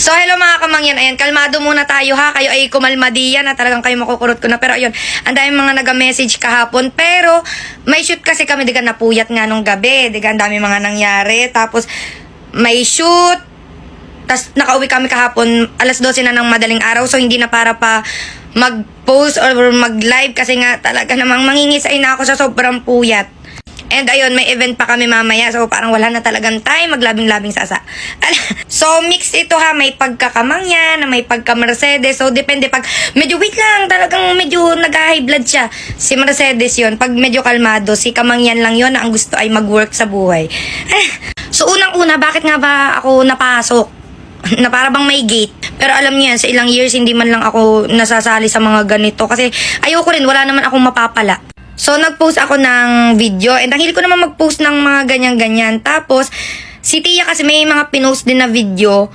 So, hello mga kamangyan. Ayan, kalmado muna tayo ha. Kayo ay kumalmadiyan na talagang kayo makukurot ko na. Pero ayun, ang dami mga naga-message kahapon. Pero, may shoot kasi kami. Diga napuyat nga nung gabi. Diga ang dami mga nangyari. Tapos, may shoot. Tapos, nakauwi kami kahapon. Alas 12 na ng madaling araw. So, hindi na para pa mag-post or mag-live. Kasi nga talaga namang mangingisay na ako sa sobrang puyat. And ayun, may event pa kami mamaya. So, parang wala na talagang time. Maglabing-labing sasa. So, mix ito ha. May pagkakamangyan, may pagka-Mercedes. So, depende. Pag medyo wait lang, talagang medyo nag-high blood siya. Si Mercedes yon. Pag medyo kalmado, si kamangyan lang yon na ang gusto ay mag-work sa buhay. So, unang-una, bakit nga ba ako napasok? Na para bang may gate. Pero alam niyo yan, sa ilang years, hindi man lang ako nasasali sa mga ganito. Kasi ayoko rin, wala naman akong mapapala. So, nag-post ako ng video. And ang hilig ko naman mag-post ng mga ganyan-ganyan. Tapos, si Tia kasi may mga pinost din na video.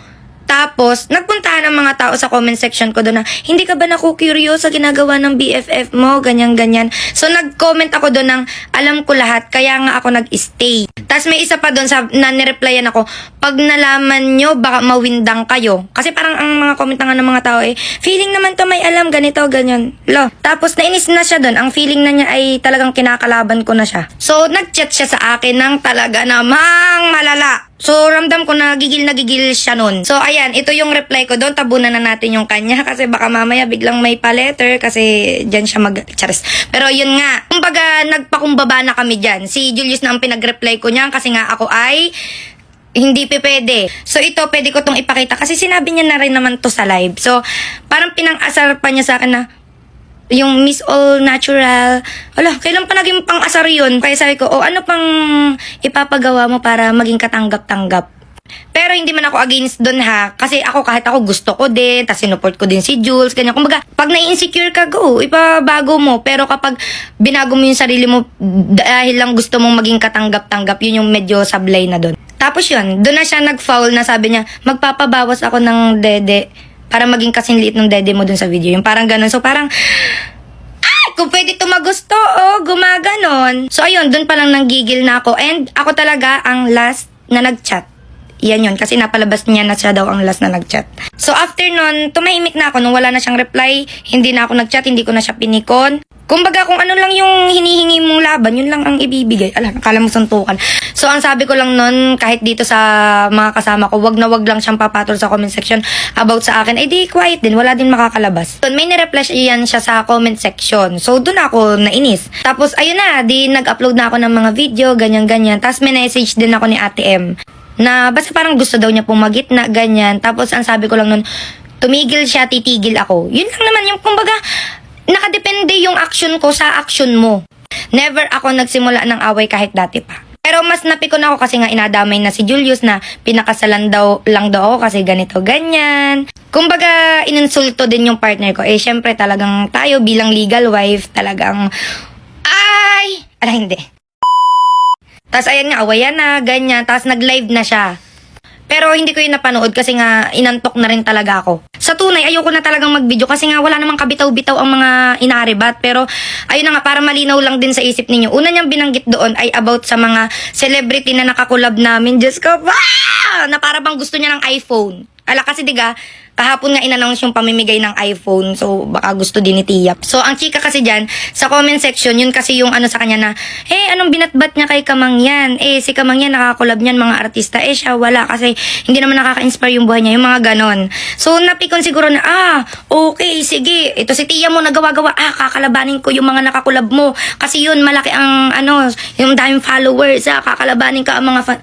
Tapos, nagpuntahan ng mga tao sa comment section ko doon na, hindi ka ba naku-curious sa ginagawa ng BFF mo? Ganyan-ganyan. So, nag-comment ako doon ng, alam ko lahat, kaya nga ako nag-stay. Tapos, may isa pa doon na nireplyan ako, pag nalaman nyo, baka mawindang kayo. Kasi parang ang mga comment nga ng mga tao feeling naman to may alam, ganito, ganyan. Lo. Tapos, nainis na siya doon. Ang feeling na niya ay talagang kinakalaban ko na siya. So, nag-chat siya sa akin ng talaga namang malala. So, ramdam ko na gigil siya nun. So, ayan, ito yung reply ko doon. Tabunan na natin yung kanya kasi baka mamaya biglang may pa-letter kasi dyan siya charis. Pero yun nga, kumbaga nagpakumbaba na kami dyan. Si Julius na ang pinag-reply ko niyan kasi nga ako ay hindi pwede. So, ito, pwede ko tong ipakita kasi sinabi niya na rin naman to sa live. So, parang pinang-asar pa niya sa akin na yung Miss All Natural. Wala, kailan pa naging pang-asar yun? Kaya sabi ko, ano pang ipapagawa mo para maging katanggap-tanggap? Pero hindi man ako against dun ha. Kasi ako kahit ako gusto ko din. Tapos sinuport ko din si Jules. Ganyan. Kumbaga, pag na-insecure ka, go. Ipabago mo. Pero kapag binago mo yung sarili mo dahil lang gusto mong maging katanggap-tanggap, yun yung medyo sablay na dun. Tapos yun, dun na siya nag-foul na sabi niya, magpapabawas ako ng dede para maging kasing liit ng dede mo dun sa video. Yung parang ganun. So parang, kung pwede tumagusto, gumaganon. So ayun, dun palang nanggigil na ako. And ako talaga ang last na nag-chat. Yan yun, kasi napalabas niya na siya daw ang last na nag-chat. So after nun, tumahimik na ako nung wala na siyang reply. Hindi na ako nag-chat, hindi ko na siya pinikon. Kumbaga kung ano lang yung hinihingi mong laban, yun lang ang ibibigay. Nakala mo suntukan. So ang sabi ko lang nun, kahit dito sa mga kasama ko, wag na wag lang siyang papatol sa comment section about sa akin. Di quiet din, wala din makakalabas. So, may nireply yan siya sa comment section. So dun ako nainis. Tapos ayun na, di nag-upload na ako ng mga video, ganyan-ganyan. Tapos may message din ako ni Ate M na basta parang gusto daw niya pumagit na ganyan. Tapos ang sabi ko lang nun, tumigil siya, titigil ako. Yun lang naman yung kumbaga, nakadepende yung action ko sa action mo. Never ako nagsimula ng away kahit dati pa. Pero mas napikon ako kasi nga inadamay na si Julius na pinakasalan lang daw ako kasi ganito ganyan. Kumbaga ininsulto din yung partner ko. Syempre talagang tayo bilang legal wife talagang hindi. Tapos ayan nga, awayan na, ganyan. Tapos nag-live na siya. Pero hindi ko yun napanood kasi nga inantok na rin talaga ako. Sa tunay, ayoko na talagang mag-video kasi nga wala namang kabitaw-bitaw ang mga inaaribat. Pero ayun na nga, para malinaw lang din sa isip ninyo. Una niyang binanggit doon ay about sa mga celebrity na nakakulab namin. Diyos ko, na para bang gusto niya ng iPhone. Kasi diga, kahapon nga in-announce yung pamimigay ng iPhone. So, baka gusto din ni Tia. So, ang chika kasi dyan, sa comment section, yun kasi yung ano sa kanya na, anong binatbat niya kay Kamangyan? Si Kamangyan, nakakulab niyan mga artista. Siya, wala. Kasi, hindi naman nakaka-inspire yung buhay niya. Yung mga ganon. So, napikon siguro na, okay, sige. Ito si Tia mo nagawa-gawa. Kakalabanin ko yung mga nakakulab mo. Kasi yun, malaki ang, yung daming followers. Kakalabanin ka ang mga fan.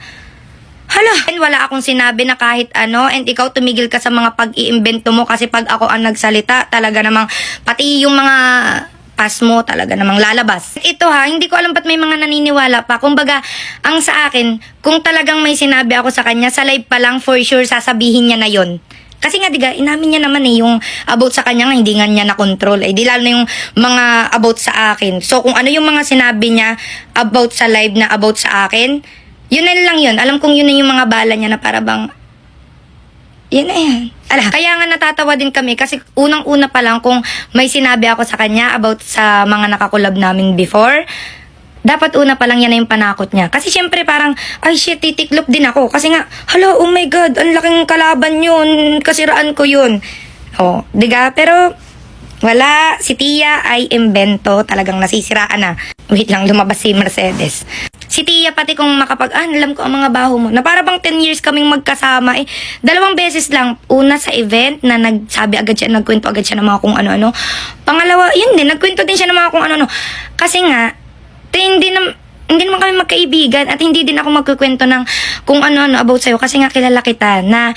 And wala akong sinabi na kahit ano, and ikaw tumigil ka sa mga pag-iimbento mo kasi pag ako ang nagsalita, talaga namang pati yung mga pas mo talaga namang lalabas. Ito hindi ko alam ba't may mga naniniwala pa. Kumbaga, ang sa akin, kung talagang may sinabi ako sa kanya, sa live pa lang for sure sasabihin niya na yon. Kasi nga diga, inamin niya naman yung about sa kanya nga, hindi nga niya na-control. Di lalo na yung mga about sa akin. So kung ano yung mga sinabi niya about sa live na about sa akin, yun na lang yun. Alam kong yun na yung mga bala niya na para bang, yan na yan. Kaya nga natatawa din kami kasi unang-una pa lang kung may sinabi ako sa kanya about sa mga nakakulab namin before, dapat una pa lang yan na yung panakot niya. Kasi syempre parang, ay shit, titiklop din ako. Kasi nga, hala, oh my God, ang laking kalaban yun, kasiraan ko yun. Oh, diga? Pero, wala, si Tia ay imbento, talagang nasisiraan na. Wait lang, lumabas si Mercedes. Si Tia pati kung alam ko ang mga baho mo. Na para bang 10 years kaming magkasama eh. 2 beses lang. Una sa event na nagsabi agad siya, nagkwento agad siya ng mga kung ano-ano. Pangalawa, yun din, nagkwento din siya ng mga kung ano-ano. Kasi nga, hindi naman kami magkaibigan at hindi din ako magkukwento ng kung ano-ano about sa'yo. Kasi nga kilala kita na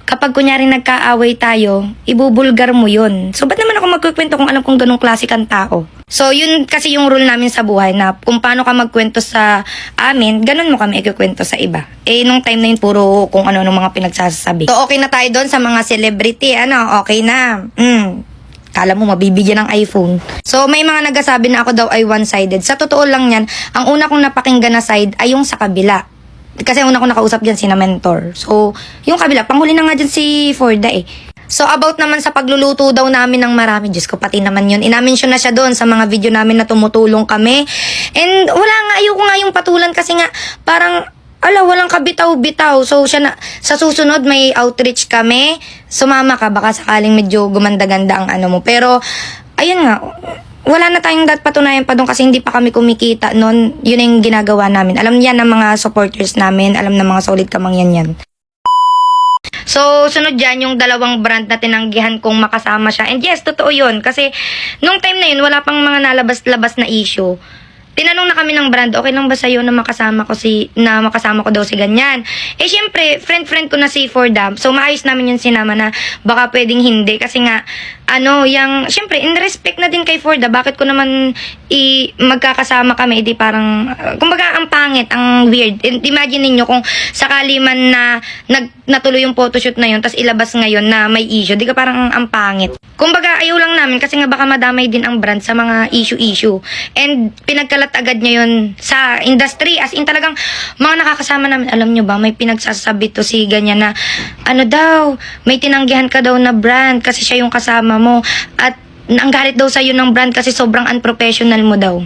kapag kunyari nagkaaway tayo, ibubulgar mo yun. So, ba't naman ako magkukwento kung alam kong ganong klase kang tao? So, yun kasi yung rule namin sa buhay na kung paano ka magkwento sa amin, ganun mo kami ikikwento sa iba. Eh, nung time na yun, puro kung ano mga pinagsasabi. So, okay na tayo doon sa mga celebrity. Okay na. Kala mo mabibigyan ng iPhone. So, may mga nagsasabi na ako daw ay one-sided. Sa totoo lang yan, ang una kong napakinggan na side ay yung sa kabila. Kasi una ko nakausap dyan si na mentor. So, yung kabila, panghuli na nga dyan si Forda eh. So, about naman sa pagluluto daw namin ng marami. Diyos ko, pati naman yun. Ina-mention na siya doon sa mga video namin na tumutulong kami. And wala nga, ayoko nga yung patulan kasi nga parang, walang kabitaw-bitaw. So, sa susunod may outreach kami. Sumama ka, baka sakaling medyo gumanda-ganda ang ano mo. Pero, ayun nga, wala na tayong patunayan pa doon kasi hindi pa kami kumikita noon. Yun yung ginagawa namin. Alam yan ng mga supporters namin. Alam ng mga solid kamangyan yan. So, sunod dyan yung 2 brand na tinanggihan kong makasama siya. And yes, totoo yun. Kasi, nung time na yun, wala pang mga nalabas-labas na issue. Tinanong na kami ng brand, okay lang ba sa'yo na makasama ko daw si ganyan? Eh, syempre, friend ko na si Forda. So, maayos namin yung sinama na baka pwedeng hindi. Kasi nga, syempre, in respect na din kay Forda, bakit ko naman magkakasama kami, di parang, kumbaga, ang pangit, ang weird. Imagine ninyo kung sakali man na natuloy yung photoshoot na yun, tas ilabas ngayon na may issue, di ka parang ang pangit. Kumbaga, ayaw lang namin kasi nga baka madamay din ang brand sa mga issue. And pinagkalat agad niya yun sa industry. As in talagang mga nakakasama namin, alam nyo ba, may pinagsasabi to si ganyan na, may tinanggihan ka daw na brand kasi siya yung kasama mo. At ang galit daw sa'yo ng brand kasi sobrang unprofessional mo daw.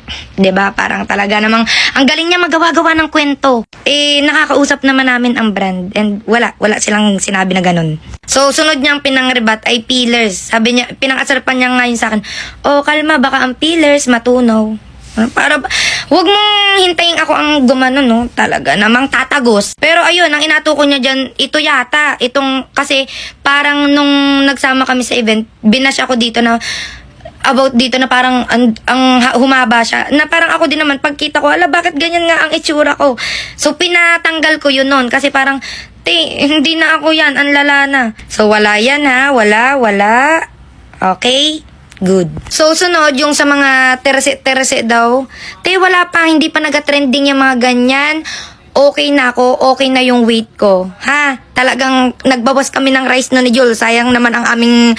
'Di ba? Parang talaga namang ang galing niya magawa-gawa ng kwento. Eh, nakakausap naman namin ang brand and wala silang sinabi na ganun. So, sunod niyang pinangrebat ay peelers. Sabi niya, pinangasarpan niya ngayon sa akin, kalma, baka ang peelers matunaw. Wag mong hintayin ako ang gumano, no? Talaga namang tatagos. Pero ayun, ang inatuko niya dyan, ito yata. Kasi parang nung nagsama kami sa event, binash ako dito na about dito na parang ang humaba siya. Na parang ako din naman, pagkita ko, bakit ganyan nga ang itsura ko? So, pinatanggal ko yun nun. Kasi parang, hindi na ako yan. Ang lala na. So, wala yan ha. Wala. Okay? Good. So, sunod, yung sa mga terse daw. Wala pa. Hindi pa nag-trending yung mga ganyan. Okay na ako. Okay na yung weight ko. Ha? Talagang nagbawas kami ng rice no ni Jol. Sayang naman ang aming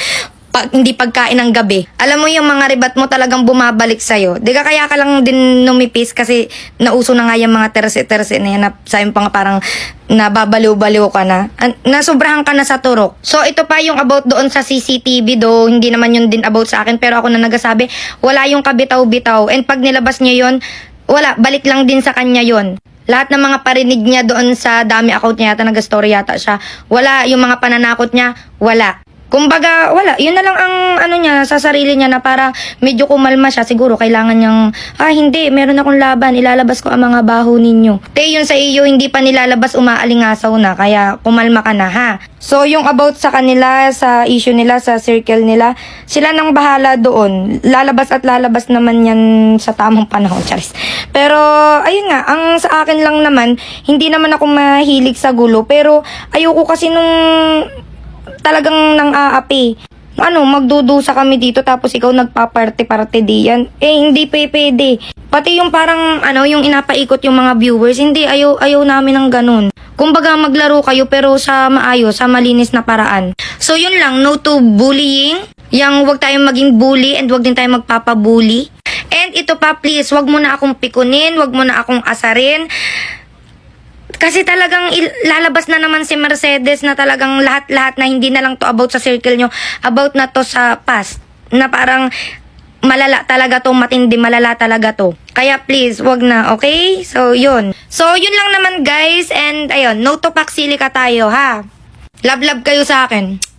hindi pagkain ng gabi. Alam mo yung mga ribat mo talagang bumabalik sa'yo. Di ka kaya ka lang din numipis kasi nauso na nga yung mga terse na yan na sa'yo pa nga parang nababaliw-baliw ka na. Nasobrahan ka na sa turok. So ito pa yung about doon sa CCTV do. Hindi naman yun din about sa akin pero ako na nagsasabi wala yung kabitaw-bitaw. And pag nilabas niya yun, wala. Balik lang din sa kanya yun. Lahat ng mga parinig niya doon sa dami account niya yata, nag-story yata siya. Wala. Yung mga pananakot niya, wala. Kumbaga, wala. Yun na lang ang niya, sa sarili niya na para medyo kumalma siya. Siguro, kailangan niyang, hindi, meron akong laban. Ilalabas ko ang mga baho ninyo. Yun sa iyo, hindi pa nilalabas, umaalingasaw na. Kaya, kumalma ka na, ha? So, yung about sa kanila, sa issue nila, sa circle nila, sila nang bahala doon. Lalabas at lalabas naman yan sa tamang panahon, charis. Pero, ayun nga, ang sa akin lang naman, hindi naman ako mahilig sa gulo. Pero, ayoko kasi nung talagang nang aapi. Magdudusa kami dito tapos ikaw nagpaparte-parte diyan. Hindi pwede. Pati yung parang, yung inapaikot yung mga viewers, hindi, ayaw namin ng ganun. Kumbaga, maglaro kayo pero sa maayos, sa malinis na paraan. So, yun lang, no to bullying. Yang wag tayong maging bully and wag din tayong magpapabully. And ito pa, please, wag mo na akong pikunin, wag mo na akong asarin. Kasi talagang lalabas na naman si Mercedes na talagang lahat-lahat na hindi na lang to about sa circle nyo, about na to sa past. Na parang malala talaga to, matindi, malala talaga to. Kaya please, wag na, okay? So, yun. So, yun lang naman guys, and ayun, no to paksili ka tayo, ha? Love kayo sa akin.